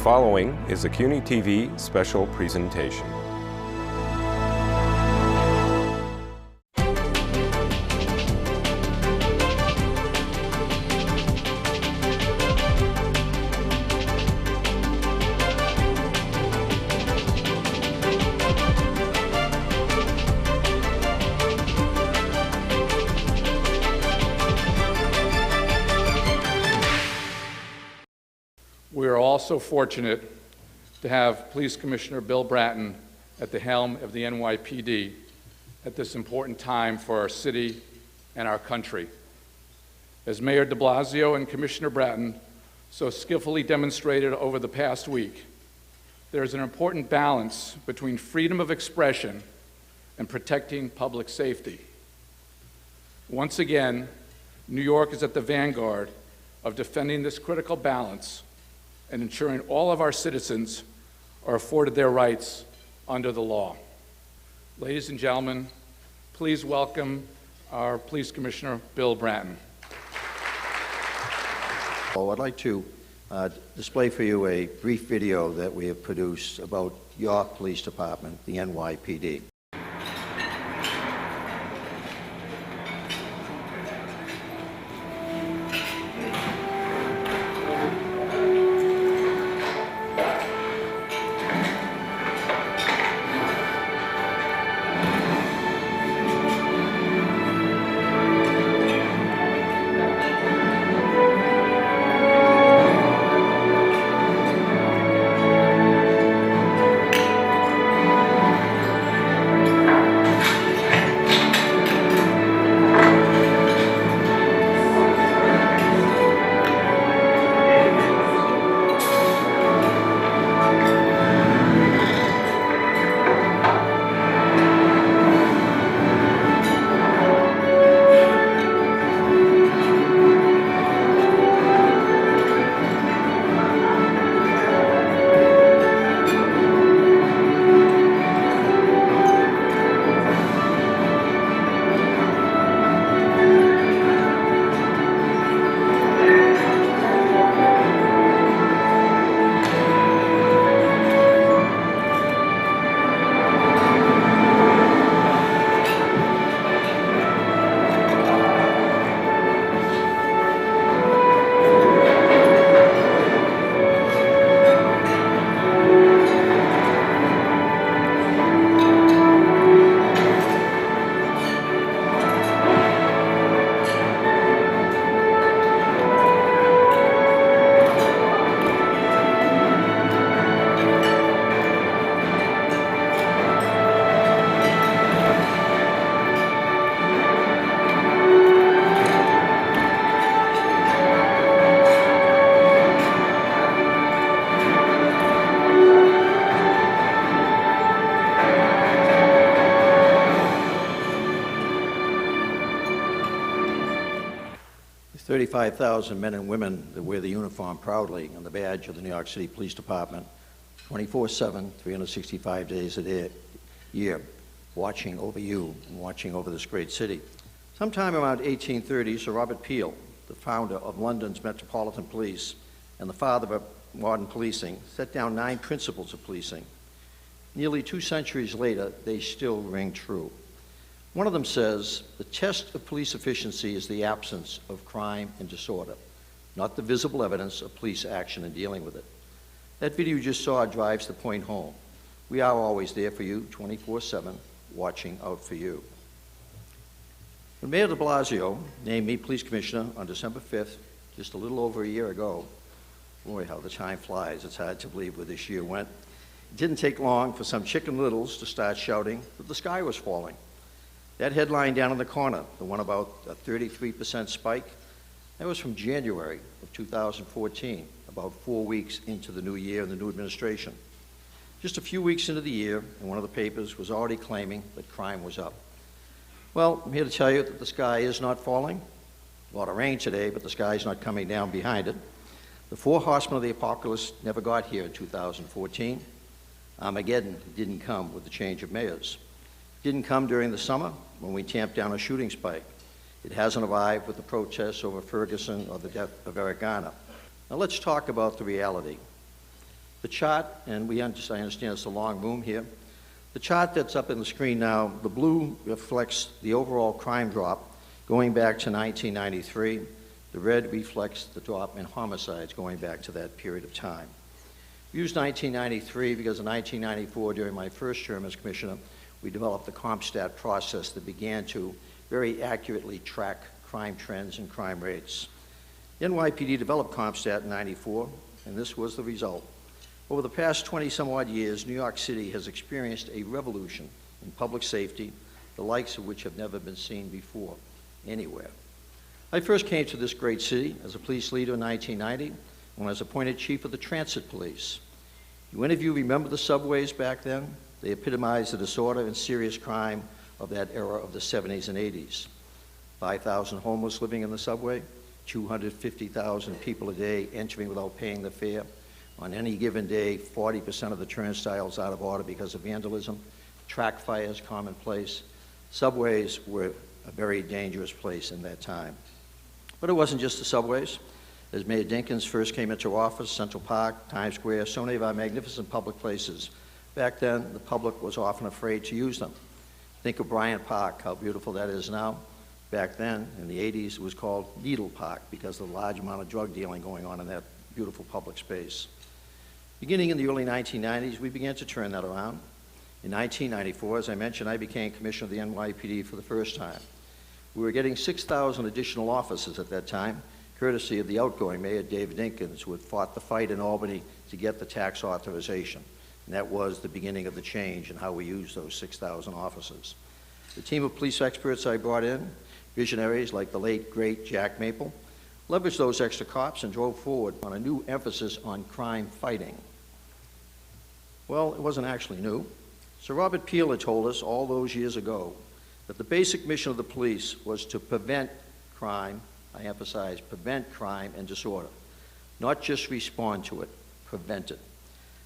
following is a CUNY TV special presentation. We are also fortunate to have Police Commissioner Bill Bratton at the helm of the NYPD at this important time for our city and our country. As Mayor de Blasio and Commissioner Bratton so skillfully demonstrated over the past week, there is an important balance between freedom of expression and protecting public safety. Once again, New York is at the vanguard of defending this critical balance and ensuring all of our citizens are afforded their rights under the law. Ladies and gentlemen, please welcome our Police Commissioner, Bill Bratton. I'd like to display for you a brief video that we have produced about your police department, the NYPD. The 35,000 men and women that wear the uniform proudly and the badge of the New York City Police Department 24/7, 365 days a year, watching over you and watching over this great city. Sometime around 1830, Sir Robert Peel, the founder of London's Metropolitan Police and the father of modern policing, set down 9 principles of policing. Nearly 2 centuries later, they still ring true. One of them says, the test of police efficiency is the absence of crime and disorder, not the visible evidence of police action in dealing with it. That video you just saw drives the point home. We are always there for you, 24/7, watching out for you. When Mayor de Blasio named me police commissioner on December 5th, just a little over a year ago, boy, how the time flies. It's hard to believe where this year went. It didn't take long for some Chicken Littles to start shouting that the sky was falling. That headline down in the corner, the one about a 33% spike, that was from January of 2014, about 4 weeks into the new year and the new administration. Just a few weeks into the year, and one of the papers was already claiming that crime was up. Well, I'm here to tell you that the sky is not falling. A lot of rain today, but the sky's not coming down behind it. The 4 horsemen of the apocalypse never got here in 2014. Armageddon didn't come with the change of mayors. It didn't come during the summer when we tamped down a shooting spike. It hasn't arrived with the protests over Ferguson or the death of Eric Garner. Now let's talk about the reality. The chart, and I understand it's a long room here, the chart that's up on the screen now, the blue reflects the overall crime drop going back to 1993. The red reflects the drop in homicides going back to that period of time. We used 1993 because in 1994, during my first term as commissioner, we developed the CompStat process that began to very accurately track crime trends and crime rates. The NYPD developed CompStat in '94, and this was the result. Over the past 20-some-odd years, New York City has experienced a revolution in public safety, the likes of which have never been seen before, anywhere. I first came to this great city as a police leader in 1990 when I was appointed chief of the transit police. Do any of you remember the subways back then? They epitomized the disorder and serious crime of that era of the 70s and 80s. 5,000 homeless living in the subway, 250,000 people a day entering without paying the fare. On any given day, 40% of the turnstiles out of order because of vandalism. Track fires commonplace. Subways were a very dangerous place in that time. But it wasn't just the subways. As Mayor Dinkins first came into office, Central Park, Times Square, so many of our magnificent public places. Back then, the public was often afraid to use them. Think of Bryant Park, how beautiful that is now. Back then, in the 80s, it was called Needle Park because of the large amount of drug dealing going on in that beautiful public space. Beginning in the early 1990s, we began to turn that around. In 1994, as I mentioned, I became commissioner of the NYPD for the first time. We were getting 6,000 additional officers at that time, courtesy of the outgoing Mayor David Dinkins, who had fought the fight in Albany to get the tax authorization. And that was the beginning of the change in how we used those 6,000 officers. The team of police experts I brought in, visionaries like the late, great Jack Maple, leveraged those extra cops and drove forward on a new emphasis on crime fighting. Well, it wasn't actually new. Sir Robert Peel had told us all those years ago that the basic mission of the police was to prevent crime, I emphasize, prevent crime and disorder, not just respond to it, prevent it.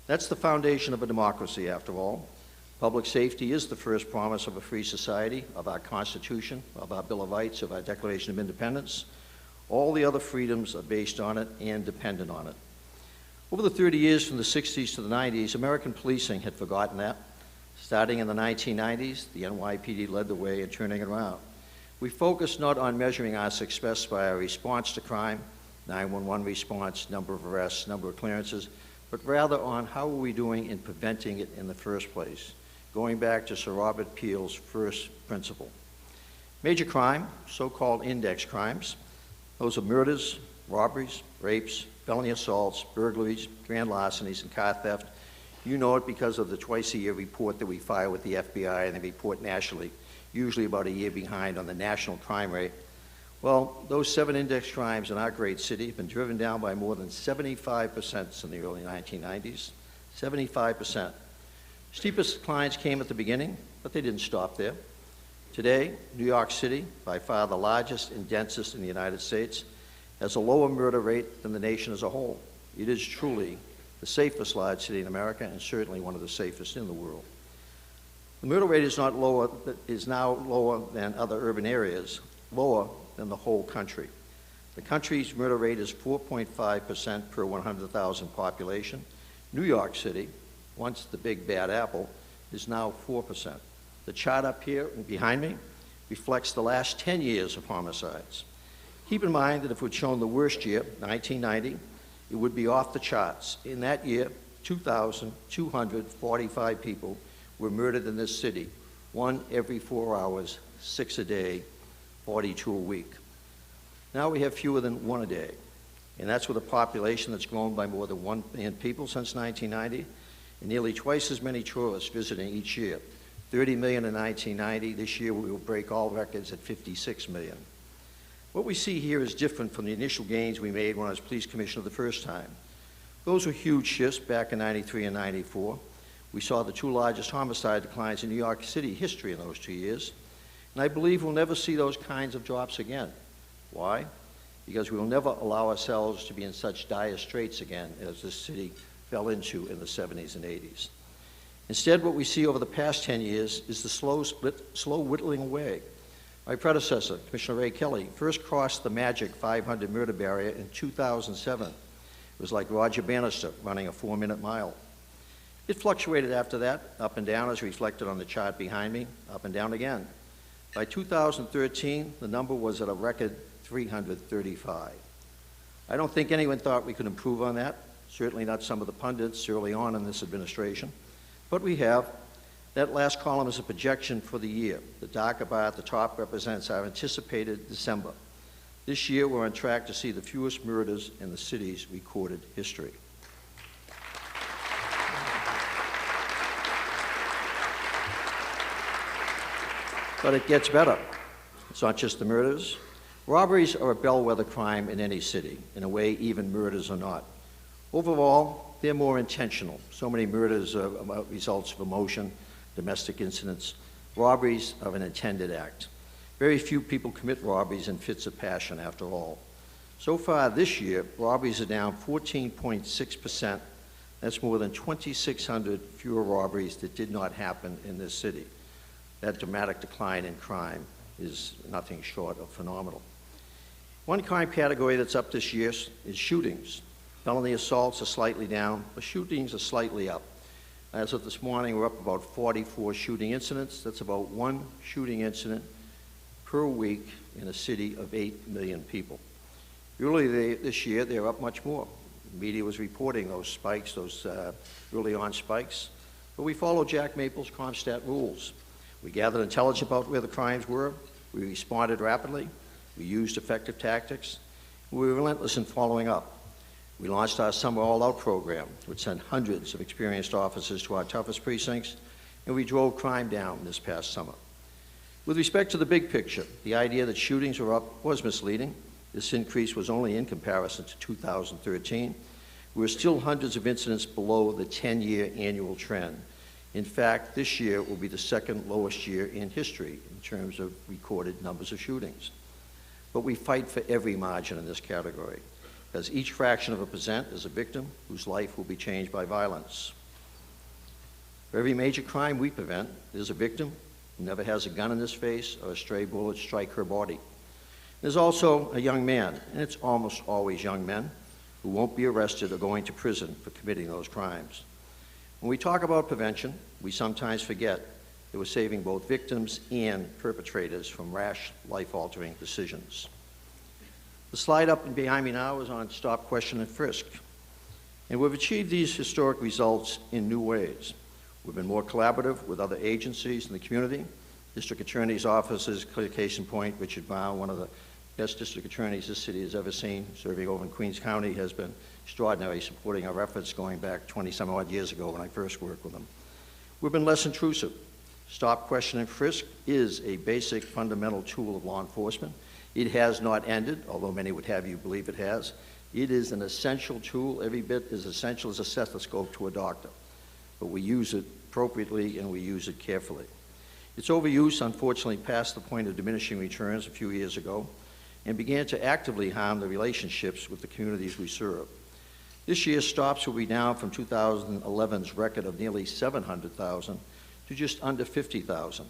That's the foundation of a democracy, after all. Public safety is the first promise of a free society, of our Constitution, of our Bill of Rights, of our Declaration of Independence. All the other freedoms are based on it and dependent on it. Over the 30 years from the 60s to the 90s, American policing had forgotten that. Starting in the 1990s, the NYPD led the way in turning it around. We focused not on measuring our success by our response to crime, 911 response, number of arrests, number of clearances, but rather on how are we doing in preventing it in the first place, going back to Sir Robert Peel's first principle. Major crime, so-called index crimes, those are murders, robberies, rapes, felony assaults, burglaries, grand larcenies, and car theft. You know it because of the twice-a-year report that we file with the FBI, and they report nationally, usually about a year behind on the national crime rate. Well, those 7 index crimes in our great city have been driven down by more than 75% in the early 1990s. 75%. Steepest declines came at the beginning, but they didn't stop there. Today, New York City, by far the largest and densest in the United States, has a lower murder rate than the nation as a whole. It is truly the safest large city in America and certainly one of the safest in the world. The murder rate is now lower than other urban areas, lower than the whole country. The country's murder rate is 4.5% per 100,000 population. New York City, once the big bad apple, is now 4%. The chart up here and behind me reflects the last 10 years of homicides. Keep in mind that if we'd shown the worst year, 1990, it would be off the charts. In that year, 2,245 people were murdered in this city, 1 every 4 hours, 6 a day, 42 a week. Now we have fewer than 1 a day, and that's with a population that's grown by more than 1 million people since 1990, and nearly twice as many tourists visiting each year. 30 million in 1990. This year we will break all records at 56 million. What we see here is different from the initial gains we made when I was police commissioner the first time. Those were huge shifts back in 93 and 94. We saw the 2 largest homicide declines in New York City history in those 2 years. And I believe we'll never see those kinds of drops again. Why? Because we will never allow ourselves to be in such dire straits again as this city fell into in the 70s and 80s. Instead, what we see over the past 10 years is the slow whittling away. My predecessor, Commissioner Ray Kelly, first crossed the magic 500 murder barrier in 2007. It was like Roger Bannister running a 4-minute mile. It fluctuated after that, up and down as reflected on the chart behind me, up and down again. By 2013, the number was at a record 335. I don't think anyone thought we could improve on that, certainly not some of the pundits early on in this administration, but we have. That last column is a projection for the year. The darker bar at the top represents our anticipated December. This year, we're on track to see the fewest murders in the city's recorded history. But it gets better. It's not just the murders. Robberies are a bellwether crime in any city. In a way, even murders are not. Overall, they're more intentional. So many murders are results of emotion, domestic incidents. Robberies are an intended act. Very few people commit robberies in fits of passion, after all. So far this year, robberies are down 14.6%. That's more than 2,600 fewer robberies that did not happen in this city. That dramatic decline in crime is nothing short of phenomenal. One crime category that's up this year is shootings. Felony assaults are slightly down, but shootings are slightly up. As of this morning, we're up about 44 shooting incidents. That's about 1 shooting incident per week in a city of 8 million people. Earlier this year, they were up much more. The media was reporting those spikes, those early on spikes. But we followed Jack Maple's CompStat rules. We gathered intelligence about where the crimes were. We responded rapidly. We used effective tactics. We were relentless in following up. We launched our Summer All-Out program, which sent hundreds of experienced officers to our toughest precincts, and we drove crime down this past summer. With respect to the big picture, the idea that shootings were up was misleading. This increase was only in comparison to 2013. We're still hundreds of incidents below the 10-year annual trend. In fact, this year will be the second lowest year in history in terms of recorded numbers of shootings. But we fight for every margin in this category, because each fraction of a percent is a victim whose life will be changed by violence. For every major crime we prevent, there's a victim who never has a gun in his face or a stray bullet strike her body. There's also a young man, and it's almost always young men, who won't be arrested or going to prison for committing those crimes. When we talk about prevention, we sometimes forget that we're saving both victims and perpetrators from rash, life-altering decisions. The slide up and behind me now is on stop, question, and frisk. And we've achieved these historic results in new ways. We've been more collaborative with other agencies in the community. District Attorney's offices, clear case in point, Richard Brown, one of the best district attorneys this city has ever seen, serving over in Queens County, has been extraordinary, supporting our efforts going back 20-some odd years ago when I first worked with them. We've been less intrusive. Stop, question, and frisk is a basic fundamental tool of law enforcement. It has not ended, although many would have you believe it has. It is an essential tool, every bit as essential as a stethoscope to a doctor. But we use it appropriately and we use it carefully. Its overuse, unfortunately, passed the point of diminishing returns a few years ago and began to actively harm the relationships with the communities we serve. This year's stops will be down from 2011's record of nearly 700,000 to just under 50,000.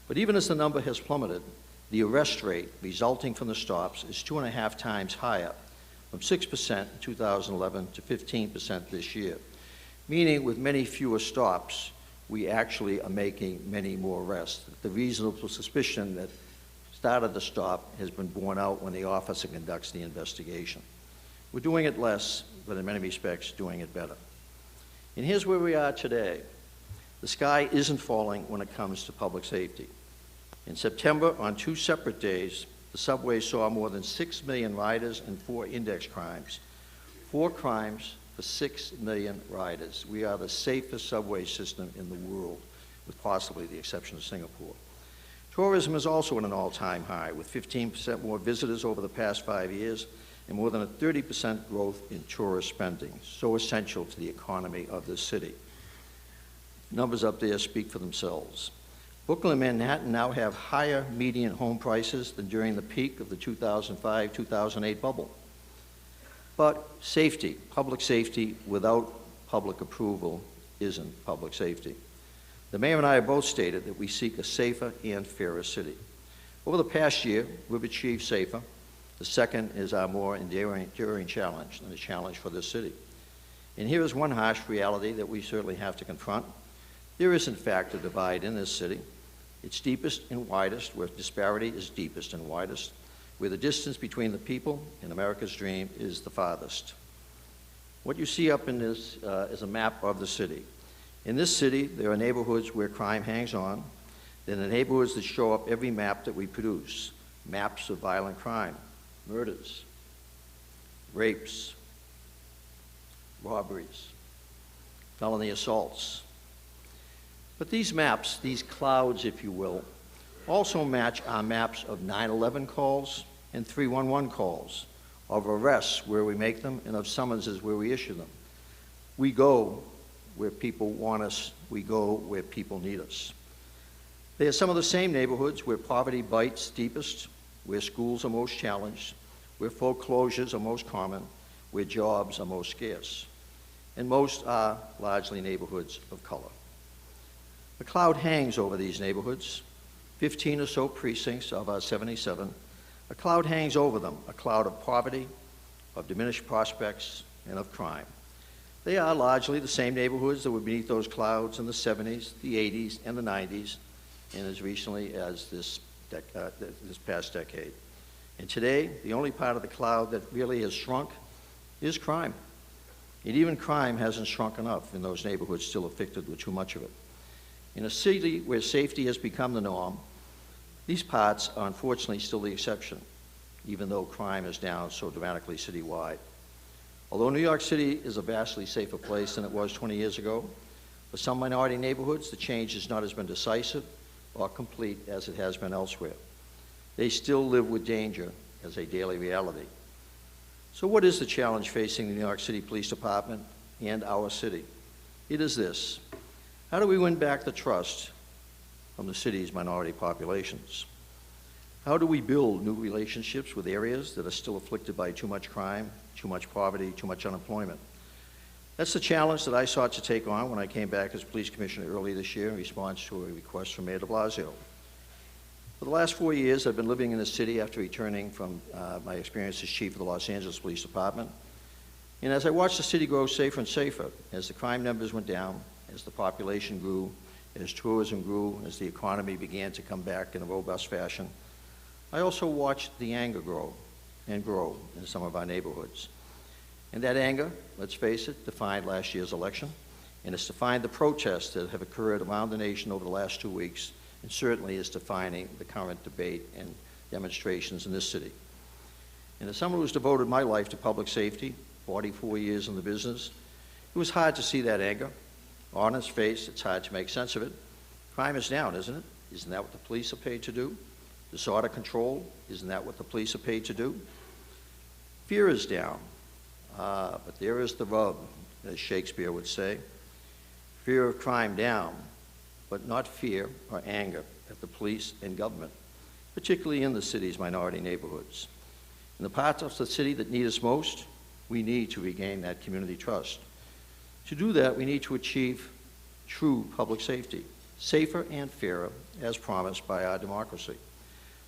But even as the number has plummeted, the arrest rate resulting from the stops is 2.5 times higher, from 6% in 2011 to 15% this year. Meaning with many fewer stops, we actually are making many more arrests. The reasonable suspicion that started the stop has been borne out when the officer conducts the investigation. We're doing it less, but in many respects, doing it better. And here's where we are today. The sky isn't falling when it comes to public safety. In September, on 2 separate days, the subway saw more than 6 million riders and 4 index crimes. 4 crimes for 6 million riders. We are the safest subway system in the world, with possibly the exception of Singapore. Tourism is also at an all-time high, with 15% more visitors over the past 5 years and more than a 30% growth in tourist spending, so essential to the economy of this city. Numbers up there speak for themselves. Brooklyn and Manhattan now have higher median home prices than during the peak of the 2005-2008 bubble. But safety, public safety without public approval isn't public safety. The mayor and I have both stated that we seek a safer and fairer city. Over the past year, we've achieved safer, The second is our more enduring challenge, and a challenge for this city. And here is one harsh reality that we certainly have to confront. There is, in fact, a divide in this city. It's deepest and widest, where disparity is deepest and widest, where the distance between the people and America's dream is the farthest. What you see up in this is a map of the city. In this city, there are neighborhoods where crime hangs on. Then the neighborhoods that show up every map that we produce, maps of violent crime, murders, rapes, robberies, felony assaults. But these maps, these clouds, if you will, also match our maps of 9/11 calls and 311 calls, of arrests where we make them and of summonses where we issue them. We go where people want us. We go where people need us. They are some of the same neighborhoods where poverty bites deepest, where schools are most challenged, where foreclosures are most common, where jobs are most scarce. And most are largely neighborhoods of color. A cloud hangs over these neighborhoods, 15 or so precincts of our 77. A cloud hangs over them, a cloud of poverty, of diminished prospects, and of crime. They are largely the same neighborhoods that were beneath those clouds in the 70s, the 80s, and the 90s, and as recently as this past decade. And today, the only part of the cloud that really has shrunk is crime. And even crime hasn't shrunk enough in those neighborhoods still afflicted with too much of it. In a city where safety has become the norm, these parts are unfortunately still the exception, even though crime is down so dramatically citywide. Although New York City is a vastly safer place than it was 20 years ago, for some minority neighborhoods, the change has not as been decisive or complete as it has been elsewhere. They still live with danger as a daily reality. So what is the challenge facing the New York City Police Department and our city? It is this: how do we win back the trust from the city's minority populations? How do we build new relationships with areas that are still afflicted by too much crime, too much poverty, too much unemployment? That's the challenge that I sought to take on when I came back as police commissioner early this year in response to a request from Mayor de Blasio. For the last 4 years, I've been living in the city after returning from my experience as chief of the Los Angeles Police Department. And as I watched the city grow safer and safer, as the crime numbers went down, as the population grew, as tourism grew, as the economy began to come back in a robust fashion, I also watched the anger grow and grow in some of our neighborhoods. And that anger, let's face it, defined last year's election, and it's defined the protests that have occurred around the nation over the last 2 weeks, and certainly is defining the current debate and demonstrations in this city. And as someone who's devoted my life to public safety, 44 years in the business, it was hard to see that anger. On its face, it's hard to make sense of it. Crime is down, isn't it? Isn't that what the police are paid to do? Disorder control, isn't that what the police are paid to do? Fear is down. But there is the rub, as Shakespeare would say. Fear of crime down, but not fear or anger at the police and government, particularly in the city's minority neighborhoods. In the parts of the city that need us most, we need to regain that community trust. To do that, we need to achieve true public safety, safer and fairer, as promised by our democracy.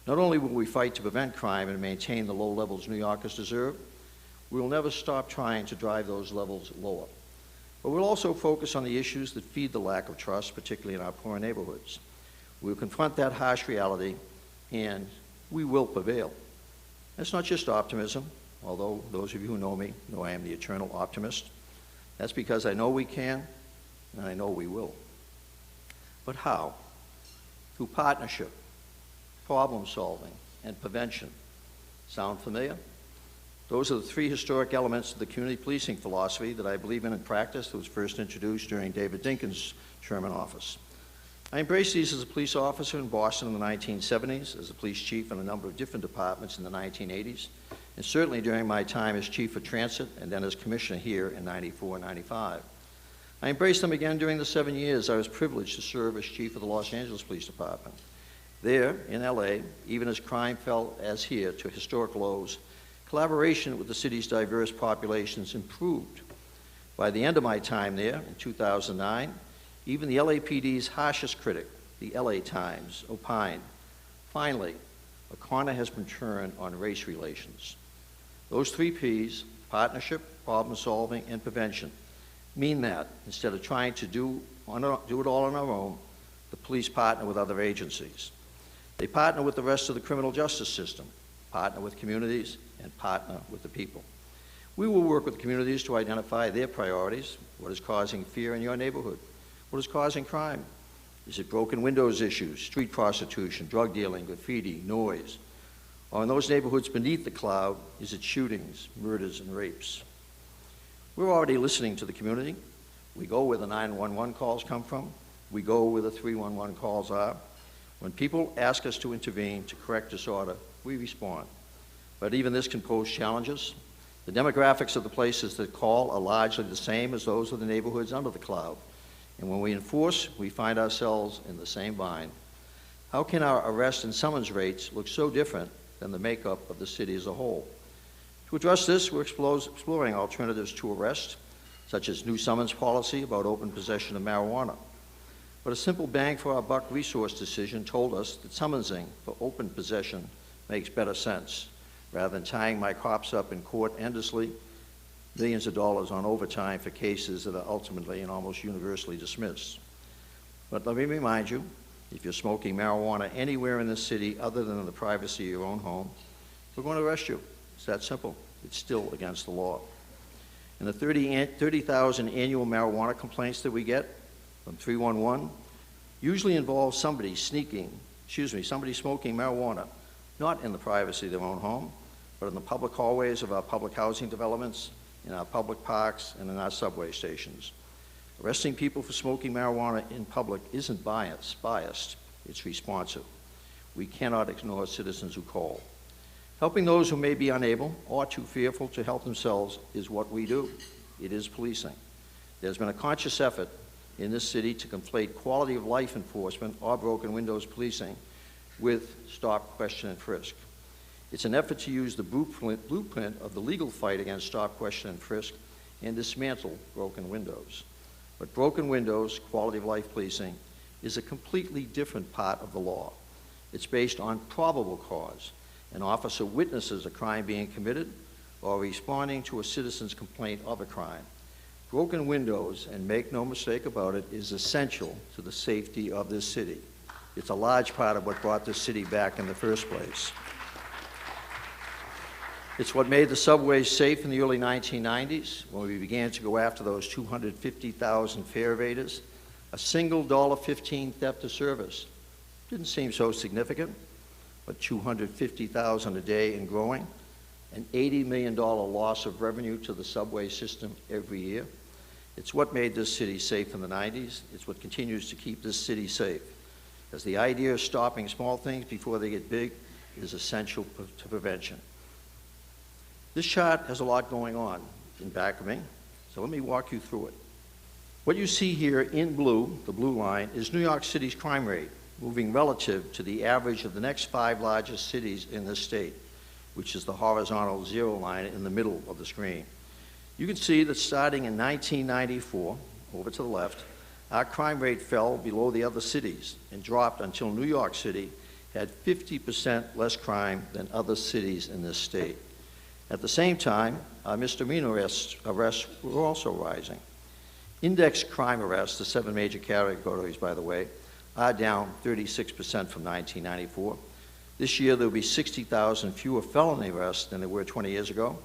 Not only will we fight to prevent crime and maintain the low levels New Yorkers deserve, we will never stop trying to drive those levels lower. But we'll also focus on the issues that feed the lack of trust, particularly in our poor neighborhoods. We'll confront that harsh reality, and we will prevail. That's not just optimism, although those of you who know me know I am the eternal optimist. That's because I know we can, and I know we will. But how? Through partnership, problem solving, and prevention. Sound familiar? Those are the three historic elements of the community policing philosophy that I believe in practice that was first introduced during David Dinkins' term in office. I embraced these as a police officer in Boston in the 1970s, as a police chief in a number of different departments in the 1980s, and certainly during my time as chief of transit and then as commissioner here in 94 and 95. I embraced them again during the 7 years I was privileged to serve as chief of the Los Angeles Police Department. There, in LA, even as crime fell as here to historic lows, collaboration with the city's diverse populations improved. By the end of my time there, in 2009, even the LAPD's harshest critic, the LA Times, opined, finally, a corner has been turned on race relations. Those 3 Ps, partnership, problem solving, and prevention, mean that instead of trying to do it all on our own, the police partner with other agencies. They partner with the rest of the criminal justice system, partner with communities, and partner with the people. We will work with communities to identify their priorities, what is causing fear in your neighborhood, what is causing crime. Is it broken windows issues, street prostitution, drug dealing, graffiti, noise? Or in those neighborhoods beneath the cloud, is it shootings, murders, and rapes? We're already listening to the community. We go where the 911 calls come from. We go where the 311 calls are. When people ask us to intervene to correct disorder, we respond. But even this can pose challenges. The demographics of the places that call are largely the same as those of the neighborhoods under the cloud. And when we enforce, we find ourselves in the same bind. How can our arrest and summons rates look so different than the makeup of the city as a whole? To address this, we're exploring alternatives to arrest, such as new summons policy about open possession of marijuana. But a simple bang for our buck resource decision told us that summonsing for open possession makes better sense, rather than tying my cops up in court endlessly, millions of dollars on overtime for cases that are ultimately and almost universally dismissed. But let me remind you, if you're smoking marijuana anywhere in this city other than in the privacy of your own home, we're going to arrest you. It's that simple. It's still against the law. And the 30,000 annual marijuana complaints that we get from 311 usually involve somebody smoking marijuana, not in the privacy of their own home, but in the public hallways of our public housing developments, in our public parks, and in our subway stations. Arresting people for smoking marijuana in public isn't biased, it's responsive. We cannot ignore citizens who call. Helping those who may be unable or too fearful to help themselves is what we do. It is policing. There's been a conscious effort in this city to conflate quality of life enforcement or broken windows policing with stop, question, and frisk. It's an effort to use the blueprint of the legal fight against stop, question, and frisk and dismantle broken windows. But broken windows, quality of life policing, is a completely different part of the law. It's based on probable cause. An officer witnesses a crime being committed or responding to a citizen's complaint of a crime. Broken windows, and make no mistake about it, is essential to the safety of this city. It's a large part of what brought this city back in the first place. It's what made the subways safe in the early 1990s when we began to go after those 250,000 fare evaders. A single $1.15 theft of service didn't seem so significant, but 250,000 a day and growing, an $80 million loss of revenue to the subway system every year. It's what made this city safe in the 90s. It's what continues to keep this city safe, as the idea of stopping small things before they get big is essential to prevention. This chart has a lot going on in back of me, so let me walk you through it. What you see here in blue, the blue line, is New York City's crime rate, moving relative to the average of the next 5 largest cities in this state, which is the horizontal 0 line in the middle of the screen. You can see that starting in 1994, over to the left, our crime rate fell below the other cities and dropped until New York City had 50% less crime than other cities in this state. At the same time, our misdemeanor arrests were also rising. Index crime arrests, the 7 major categories, by the way, are down 36% from 1994. This year, there will be 60,000 fewer felony arrests than there were 20 years ago.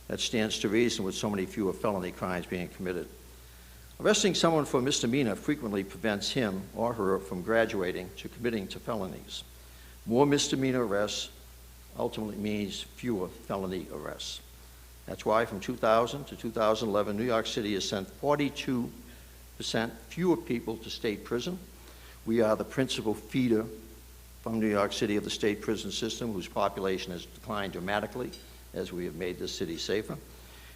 That stands to reason with so many fewer felony crimes being committed. Arresting someone for a misdemeanor frequently prevents him or her from graduating to committing to felonies. More misdemeanor arrests ultimately means fewer felony arrests. That's why from 2000 to 2011, New York City has sent 42% fewer people to state prison. We are the principal feeder from New York City of the state prison system, whose population has declined dramatically as we have made this city safer.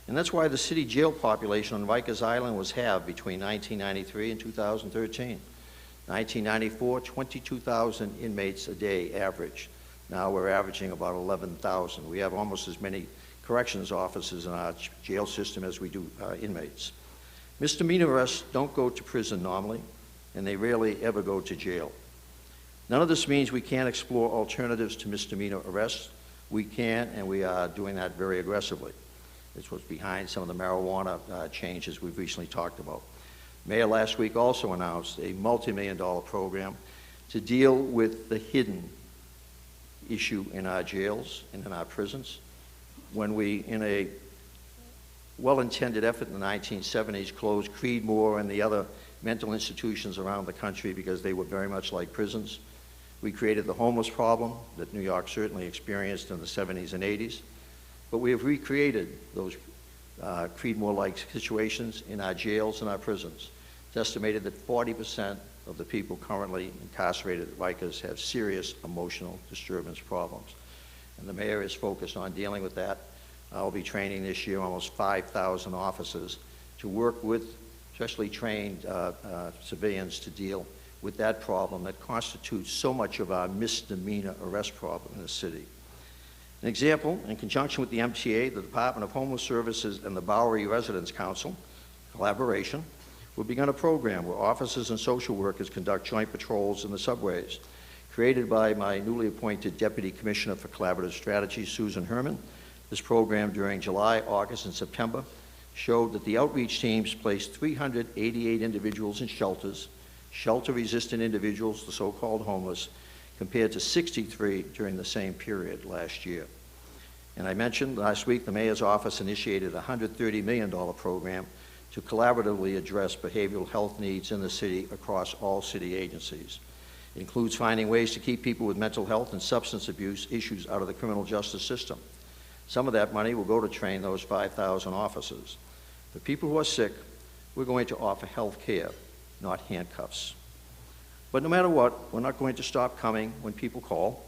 And that's why the city jail population on Rikers Island was halved between 1993 and 2013. 1994, 22,000 inmates a day average. Now we're averaging about 11,000. We have almost as many corrections officers in our jail system as we do inmates. Misdemeanor arrests don't go to prison normally, and they rarely ever go to jail. None of this means we can't explore alternatives to misdemeanor arrests. We can, and we are doing that very aggressively. This was behind some of the marijuana changes we've recently talked about. Mayor last week also announced a multi-million-dollar program to deal with the hidden issue in our jails and in our prisons. When we, in a well-intended effort in the 1970s, closed Creedmoor and the other mental institutions around the country because they were very much like prisons, we created the homeless problem that New York certainly experienced in the 70s and 80s. But we have recreated those Creedmoor-like situations in our jails and our prisons. It's estimated that 40% of the people currently incarcerated at Rikers have serious emotional disturbance problems. And the mayor is focused on dealing with that. I'll be training this year almost 5,000 officers to work with especially trained civilians to deal with that problem that constitutes so much of our misdemeanor arrest problem in the city. An example, in conjunction with the MTA, the Department of Homeless Services, and the Bowery Residents Council, collaboration, we've begun a program where officers and social workers conduct joint patrols in the subways. Created by my newly appointed Deputy Commissioner for Collaborative Strategy, Susan Herman, this program during July, August, and September showed that the outreach teams placed 388 individuals in shelters, shelter-resistant individuals, the so-called homeless, compared to 63 during the same period last year. And I mentioned last week the mayor's office initiated a $130 million program to collaboratively address behavioral health needs in the city across all city agencies. It includes finding ways to keep people with mental health and substance abuse issues out of the criminal justice system. Some of that money will go to train those 5,000 officers. For people who are sick, we're going to offer health care, not handcuffs. But no matter what, we're not going to stop coming when people call,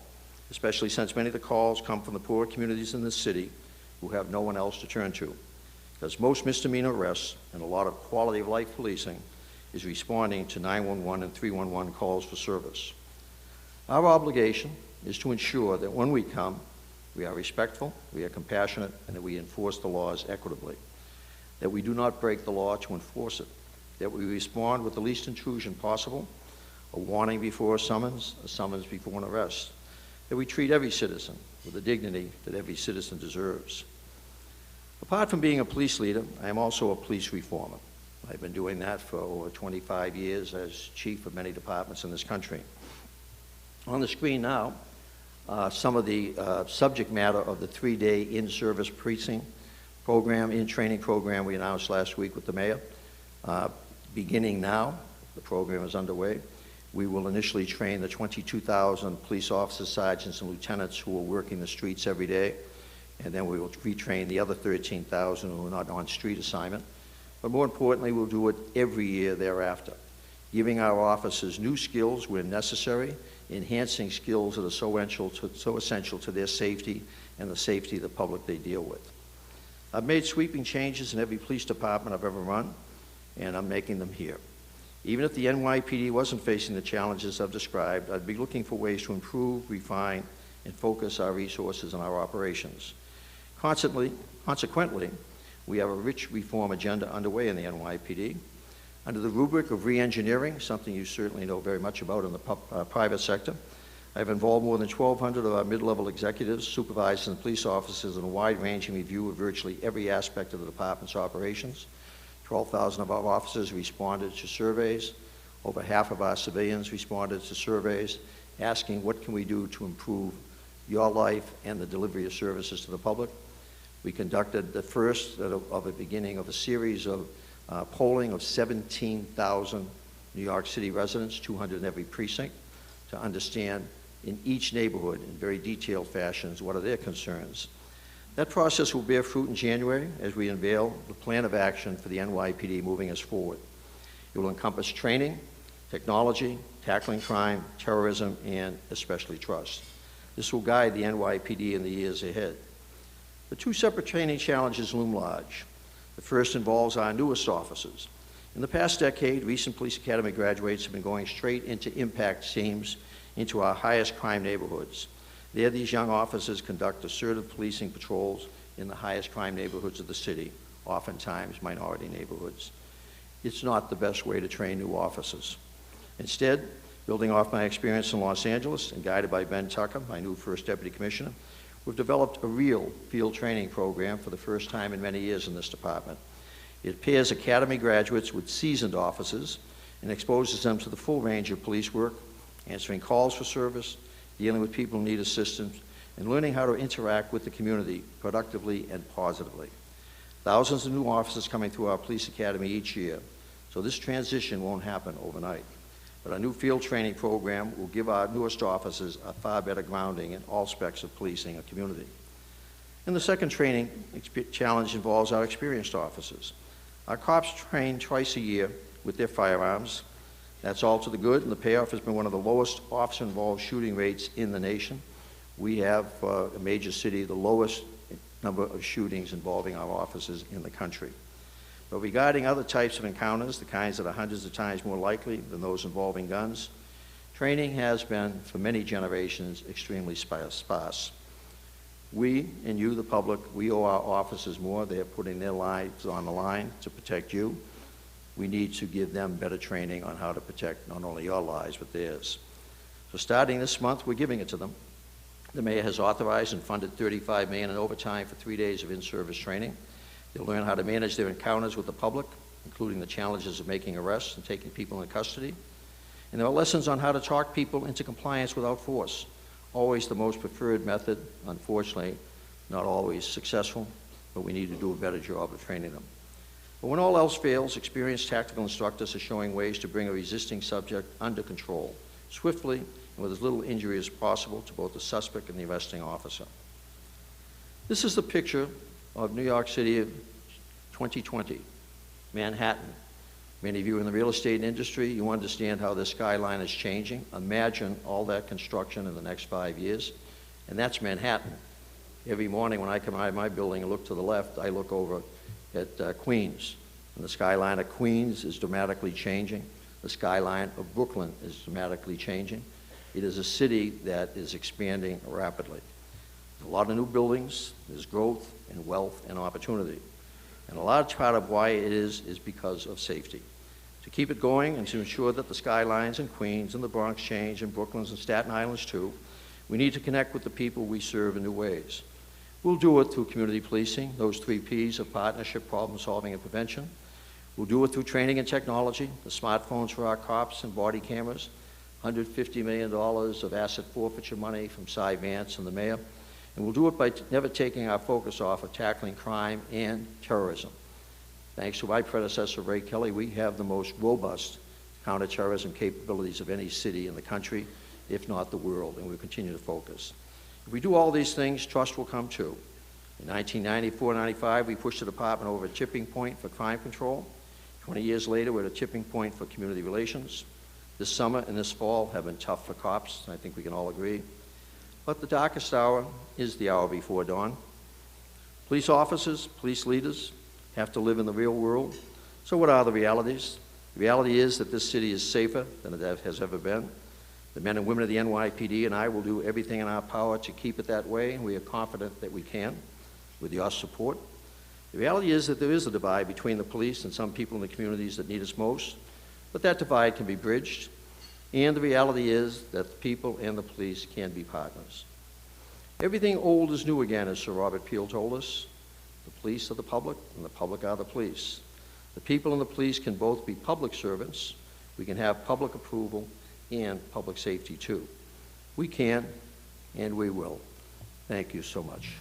especially since many of the calls come from the poor communities in the city who have no one else to turn to. Because most misdemeanor arrests and a lot of quality of life policing is responding to 911 and 311 calls for service. Our obligation is to ensure that when we come, we are respectful, we are compassionate, and that we enforce the laws equitably. That we do not break the law to enforce it. That we respond with the least intrusion possible, a warning before a summons before an arrest. That we treat every citizen with the dignity that every citizen deserves. Apart from being a police leader, I am also a police reformer. I've been doing that for over 25 years as chief of many departments in this country. On the screen now, some of the subject matter of the 3-day in-service precinct program, in-training program we announced last week with the mayor. Beginning now, the program is underway. We will initially train the 22,000 police officers, sergeants, and lieutenants who are working the streets every day, and then we will retrain the other 13,000 who are not on street assignment. But more importantly, we'll do it every year thereafter, giving our officers new skills where necessary, enhancing skills that are so essential to their safety and the safety of the public they deal with. I've made sweeping changes in every police department I've ever run, and I'm making them here. Even if the NYPD wasn't facing the challenges I've described, I'd be looking for ways to improve, refine, and focus our resources on our operations. Consequently, we have a rich reform agenda underway in the NYPD. Under the rubric of re-engineering, something you certainly know very much about in the private sector, I've involved more than 1,200 of our mid-level executives, supervisors, and police officers in a wide-ranging review of virtually every aspect of the department's operations. 12,000 of our officers responded to surveys. Over half of our civilians responded to surveys asking what can we do to improve your life and the delivery of services to the public. We conducted the first of a beginning of a series of polling of 17,000 New York City residents, 200 in every precinct, to understand in each neighborhood in very detailed fashions what are their concerns. That process will bear fruit in January as we unveil the plan of action for the NYPD moving us forward. It will encompass training, technology, tackling crime, terrorism, and especially trust. This will guide the NYPD in the years ahead. The two separate training challenges loom large. The first involves our newest officers. In the past decade, recent police academy graduates have been going straight into impact teams into our highest crime neighborhoods. There, these young officers conduct assertive policing patrols in the highest crime neighborhoods of the city, oftentimes minority neighborhoods. It's not the best way to train new officers. Instead, Building off my experience in Los Angeles and guided by Ben Tucker, my new first Deputy Commissioner, we've developed a real field training program for the first time in many years in this department. It pairs academy graduates with seasoned officers and exposes them to the full range of police work, answering calls for service, dealing with people who need assistance, and learning how to interact with the community productively and positively. Thousands of new officers coming through our police academy each year, so this transition won't happen overnight. But our new field training program will give our newest officers a far better grounding in all aspects of policing a community. And the second training challenge involves our experienced officers. Our cops train twice a year with their firearms. That's all to the good, and the payoff has been one of the lowest officer-involved shooting rates in the nation. We have, a major city, the lowest number of shootings involving our officers in the country. But regarding other types of encounters, the kinds that are hundreds of times more likely than those involving guns, training has been, for many generations, extremely sparse. We, and you, the public, we owe our officers more. They are putting their lives on the line to protect you. We need to give them better training on how to protect not only your lives, but theirs. So starting this month, we're giving it to them. The mayor has authorized and funded $35 million in overtime for 3 days of in-service training. They'll learn how to manage their encounters with the public, including the challenges of making arrests and taking people into custody. And there are lessons on how to talk people into compliance without force. Always the most preferred method, unfortunately, not always successful, but we need to do a better job of training them. But when all else fails, experienced tactical instructors are showing ways to bring a resisting subject under control, swiftly and with as little injury as possible to both the suspect and the arresting officer. This is the picture of New York City of 2020, Manhattan. Many of you in the real estate industry, you understand how the skyline is changing. Imagine all that construction in the next 5 years, and that's Manhattan. Every morning when I come out of my building and look to the left, I look over at Queens, and the skyline of Queens is dramatically changing. The skyline of Brooklyn is dramatically changing. It is a city that is expanding rapidly. A lot of new buildings, there's growth and wealth and opportunity. And a large part of why it is because of safety. To keep it going and to ensure that the skylines in Queens and the Bronx change and Brooklyn's and Staten Island's too, we need to connect with the people we serve in new ways. We'll do it through community policing, those 3 Ps of partnership, problem solving, and prevention. We'll do it through training and technology, the smartphones for our cops and body cameras, $150 million of asset forfeiture money from Cy Vance and the mayor. And we'll do it by never taking our focus off of tackling crime and terrorism. Thanks to my predecessor, Ray Kelly, we have the most robust counterterrorism capabilities of any city in the country, if not the world, and we'll continue to focus. If we do all these things, trust will come too. In 1994-95, we pushed the department over a tipping point for crime control. 20 years later, we're at a tipping point for community relations. This summer and this fall have been tough for cops, I think we can all agree. But the darkest hour is the hour before dawn. Police officers, police leaders have to live in the real world. So what are the realities? The reality is that this city is safer than it has ever been. The men and women of the NYPD and I will do everything in our power to keep it that way, and we are confident that we can, with your support. The reality is that there is a divide between the police and some people in the communities that need us most, but that divide can be bridged. And the reality is that the people and the police can be partners. Everything old is new again, as Sir Robert Peel told us. The police are the public, and the public are the police. The people and the police can both be public servants. We can have public approval and public safety too. We can, and we will. Thank you so much.